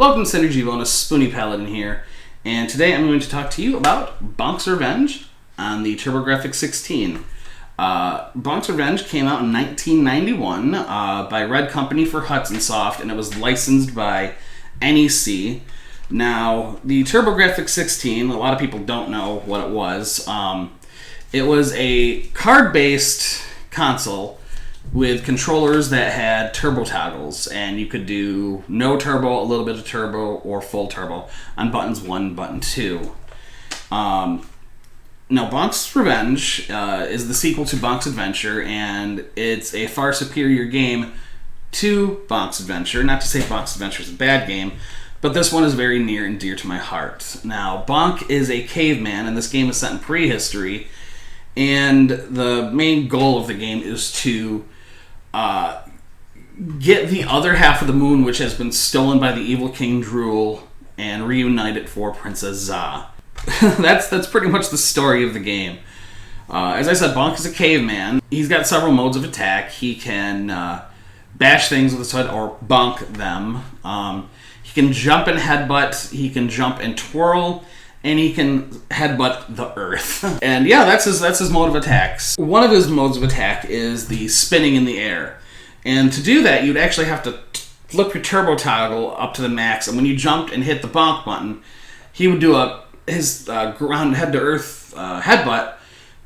Welcome to Synergy Bonus, SpoonyPaladin here, and today I'm going to talk to you about Bonks Revenge on the TurboGrafx 16. Bonks Revenge came out in 1991 by Red Company for Hudson Soft, and it was licensed by NEC. Now, the TurboGrafx 16, a lot of people don't know what it was. It was a card-based console with controllers that had turbo toggles, and you could do no turbo, a little bit of turbo, or full turbo on buttons 1, button 2. Now, Bonks Revenge is the sequel to Bonks Adventure, and it's a far superior game to Bonks Adventure. Not to say Bonks Adventure is a bad game, but this one is very near and dear to my heart. Now, Bonk is a caveman, and this game is set in prehistory, and the main goal of the game is to get the other half of the moon, which has been stolen by the evil King Drool, and reunite it for Princess Za. That's pretty much the story of the game. As I said, Bonk is a caveman. He's got several modes of attack. He can bash things with his head or bonk them. He can jump and headbutt. He can jump and twirl. And he can headbutt the earth. And yeah, that's his mode of attacks. One of his modes of attack is the spinning in the air. And to do that, you'd actually have to flip your turbo toggle up to the max. And when you jumped and hit the bonk button, he would do his ground head to earth headbutt.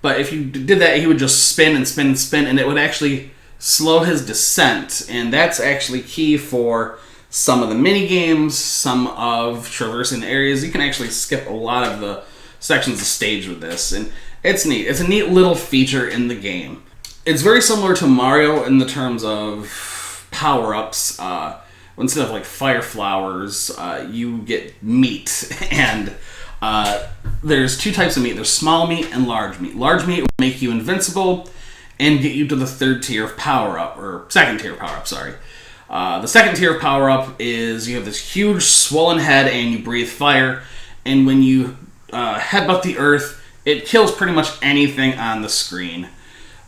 But if you did that, he would just spin and spin and spin, and it would actually slow his descent. And that's actually key for some of the mini games, some of traversing the areas. You can actually skip a lot of the sections of stage with this, and it's neat. It's a neat little feature in the game. It's very similar to Mario in the terms of power-ups. Instead of like fire flowers, you get meat, and there's two types of meat. There's small meat and large meat. Large meat will make you invincible and get you to the third tier of power-up, or second tier of power-up, sorry. The second tier of power-up is you have this huge swollen head and you breathe fire, and when you headbutt the earth, it kills pretty much anything on the screen.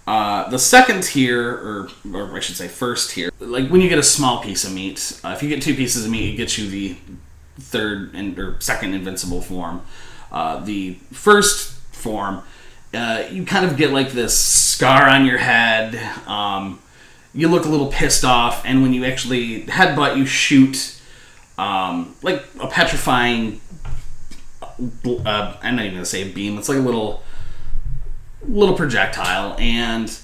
The second tier, or I should say first tier, like when you get a small piece of meat, if you get 2 pieces of meat, it gets you the third or second invincible form. The first form, you kind of get like this scar on your head. You look a little pissed off, and when you actually headbutt, you shoot like a petrifying, I'm not even going to say a beam, it's like a little projectile, and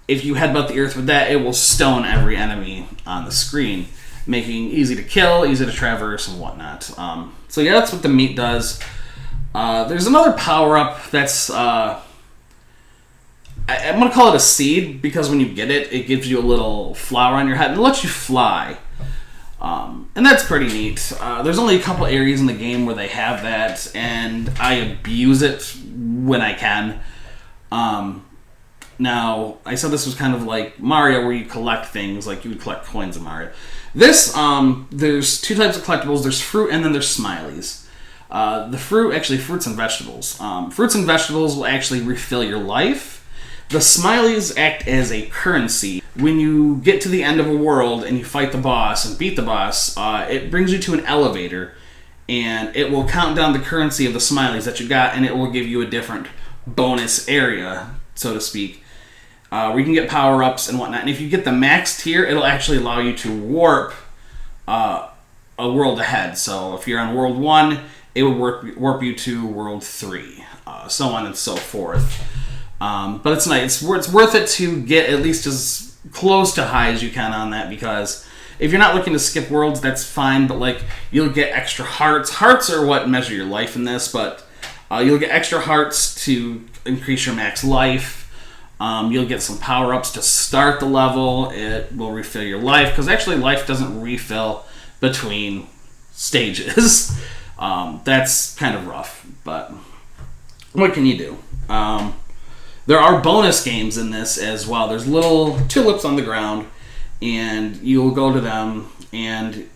if you headbutt the earth with that, it will stone every enemy on the screen, making easy to kill, easy to traverse, and whatnot. So yeah, that's what the meat does. There's another power-up that's I'm going to call it a seed, because when you get it, it gives you a little flower on your head and it lets you fly. And that's pretty neat. There's only a couple areas in the game where they have that, and I abuse it when I can. Now, I said this was kind of like Mario, where you collect things, like you would collect coins in Mario. This, there's 2 types of collectibles. There's fruit, and then there's smileys. The fruit, actually fruits and vegetables. Fruits and vegetables will actually refill your life. The smileys act as a currency. When you get to the end of a world and you fight the boss and beat the boss, it brings you to an elevator, and it will count down the currency of the smileys that you got, and it will give you a different bonus area, so to speak, where you can get power-ups and whatnot. And if you get the max tier, it'll actually allow you to warp a world ahead. So if you're on World 1, it would warp you to World 3, so on and so forth. But it's nice. It's worth it to get at least as close to high as you can on that, because if you're not looking to skip worlds, that's fine, but like you'll get extra hearts. Hearts are what measure your life in this, but you'll get extra hearts to increase your max life. You'll get some power-ups to start the level. It will refill your life, because actually life doesn't refill between stages. That's kind of rough, but what can you do? There are bonus games in this as well. There's little tulips on the ground, and you'll go to them, and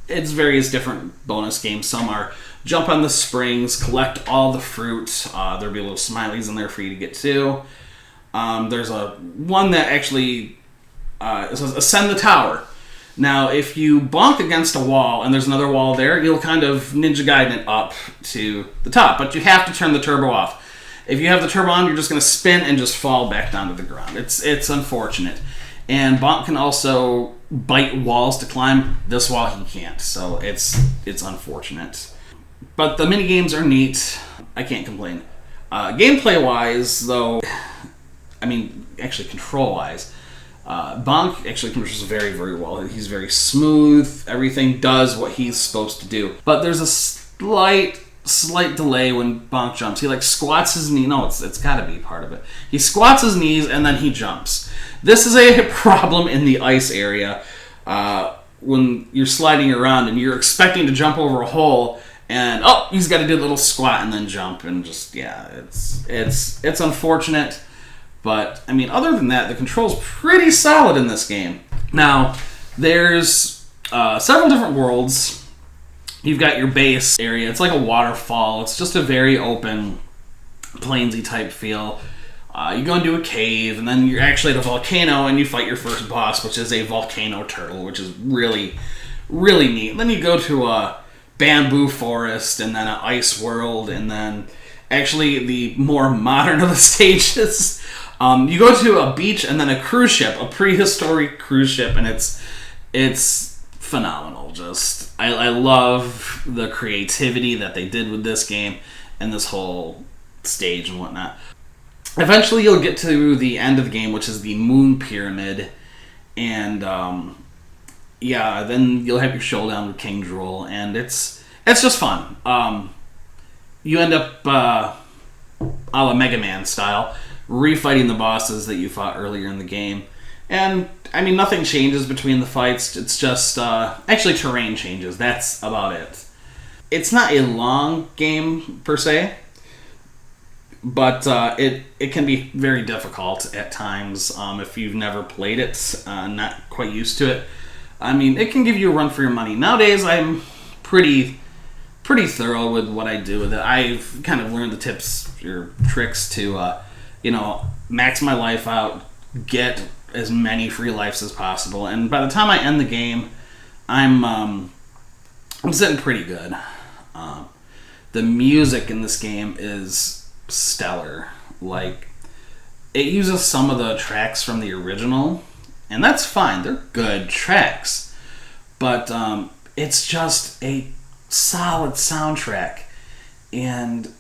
it's various different bonus games. Some are jump on the springs, collect all the fruit. There'll be little smileys in there for you to get to. There's one that actually it says ascend the tower. Now, if you bonk against a wall and there's another wall there, you'll kind of Ninja Gaiden it up to the top. But you have to turn the turbo off. If you have the turbo on, you're just going to spin and just fall back down to the ground. It's unfortunate. And Bonk can also bite walls to climb. This wall he can't, so it's unfortunate. But the mini games are neat. I can't complain. Gameplay-wise, though, I mean, actually control-wise, Bonk actually controls very, very well. He's very smooth. Everything does what he's supposed to do. But there's a slight delay when Bonk jumps. He squats his knee. No, it's got to be part of it. He squats his knees and then he jumps. This is a problem in the ice area when you're sliding around and you're expecting to jump over a hole, and he's got to do a little squat and then jump, and just it's unfortunate. But I mean, other than that, the control's pretty solid in this game. Now, there's several different worlds. You've got your base area. It's like a waterfall. It's just a very open, plainsy type feel. You go into a cave, and then you're actually at a volcano, and you fight your first boss, which is a volcano turtle, which is really, really neat. And then you go to a bamboo forest, and then an ice world, and then actually the more modern of the stages, you go to a beach, and then a cruise ship, a prehistoric cruise ship, and it's phenomenal. Just I love the creativity that they did with this game and this whole stage and whatnot. Eventually, you'll get to the end of the game, which is the Moon Pyramid, and then you'll have your showdown with King Drool, and it's just fun. You end up a la Mega Man style, refighting the bosses that you fought earlier in the game, and I mean, nothing changes between the fights. It's just actually terrain changes. That's about it. It's not a long game per se, but it can be very difficult at times if you've never played it, not quite used to it. I mean, it can give you a run for your money. Nowadays, I'm pretty thorough with what I do with it. I've kind of learned the tips or tricks to, max my life out, get as many free lives as possible, and by the time I end the game, I'm sitting pretty good. The music in this game is stellar. It uses some of the tracks from the original, and that's fine. They're good tracks, but it's just a solid soundtrack. And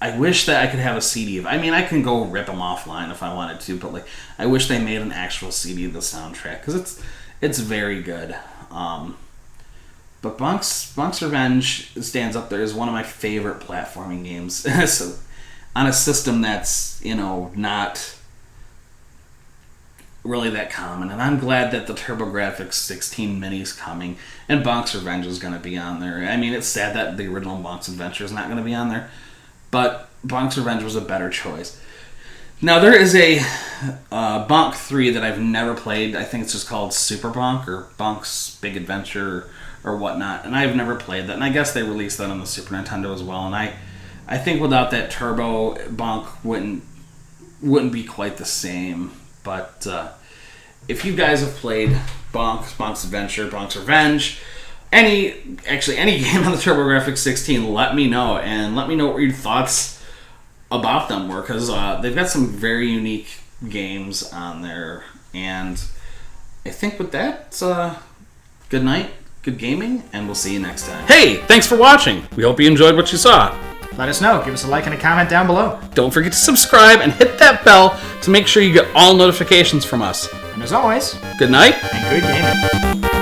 I wish that I could have a CD of. I mean, I can go rip them offline if I wanted to, but I wish they made an actual CD of the soundtrack, because it's very good. But Bonk's Revenge stands up there as one of my favorite platforming games. So, on a system that's, not really that common. And I'm glad that the TurboGrafx 16 Mini's coming, and Bonk's Revenge is going to be on there. I mean, it's sad that the original Bonk's Adventure is not going to be on there, but Bonk's Revenge was a better choice. Now, there is a Bonk 3 that I've never played. I think it's just called Super Bonk, or Bonk's Big Adventure, or whatnot, and I've never played that, and I guess they released that on the Super Nintendo as well, and I think without that turbo, Bonk wouldn't be quite the same. But if you guys have played Bonk's Adventure, Bonk's Revenge, any game on the TurboGrafx 16, let me know, and let me know what your thoughts about them were, because they've got some very unique games on there. And I think with that, good night, good gaming, and we'll see you next time. Hey, thanks for watching. We hope you enjoyed what you saw. Let us know. Give us a like and a comment down below. Don't forget to subscribe and hit that bell to make sure you get all notifications from us. And as always, good night and good gaming.